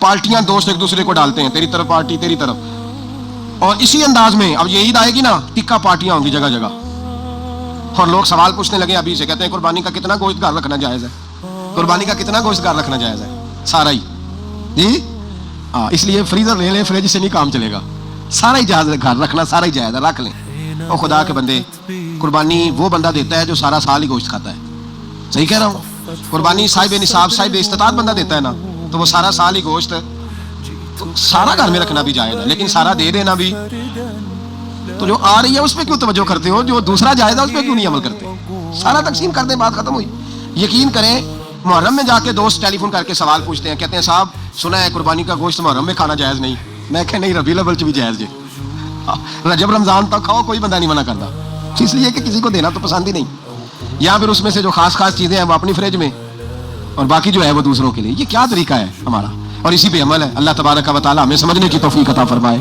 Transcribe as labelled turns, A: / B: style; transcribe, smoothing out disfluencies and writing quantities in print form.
A: پارٹیاں دوست ایک دوسرے کو ڈالتے ہیں، تیری طرف پارٹی تیری طرف، اور اسی انداز میں اب یہ عید آئے گی نا، ٹکا پارٹیاں ہوں گی جگہ جگہ، اور لوگ سوال پوچھنے لگے ابھی سے، کہتے ہیں قربانی کا کتنا گوشت گھر رکھنا جائز ہے، قربانی کا کتنا گوشت گھر رکھنا جائز ہے؟ سارا ہی جی ہاں، اس لیے فریزر لے لیں، فریج سے نہیں کام چلے گا، سارا ہی جائز ہے، گھر رکھنا سارا ہی جائز ہے، رکھ لیں۔ اور خدا کے بندے، قربانی وہ بندہ دیتا ہے جو سارا سال ہی گوشت کھاتا ہے، صحیح کہہ رہا ہوں؟ قربانی صاحب نصاب صاحب استطاعت بندہ دیتا ہے نا، تو وہ سارا سال ہی گوشت سارا گھر میں رکھنا بھی جائز ہے، لیکن سارا دے دینا بھی۔ تو جو آ رہی ہے اس پہ کیوں توجہ کرتے ہو، جو دوسرا جائز ہے اس پہ کیوں نہیں عمل کرتے؟ سارا تقسیم کر دیں، بات ختم ہوئی۔ یقین کریں، محرم میں جا کے دوست ٹیلی فون کر کے سوال پوچھتے ہیں، کہتے ہیں صاحب سنا ہے قربانی کا گوشت محرم میں کھانا جائز نہیں۔ میں کہ نہیں، ربیع الاول بھی جائز جی، رجب رمضان تک کھاؤ، کوئی بندہ نہیں منع کرتا، اس لیے کہ کسی کو دینا تو پسند ہی نہیں، یا پھر اس میں سے جو خاص خاص چیزیں ہیں وہ اپنی فریج میں، اور باقی جو ہے وہ دوسروں کے لیے۔ یہ کیا طریقہ ہے ہمارا؟ اور اسی پہ عمل ہے۔ اللہ تبارک و تعالی ہمیں سمجھنے کی توفیق عطا فرمائے۔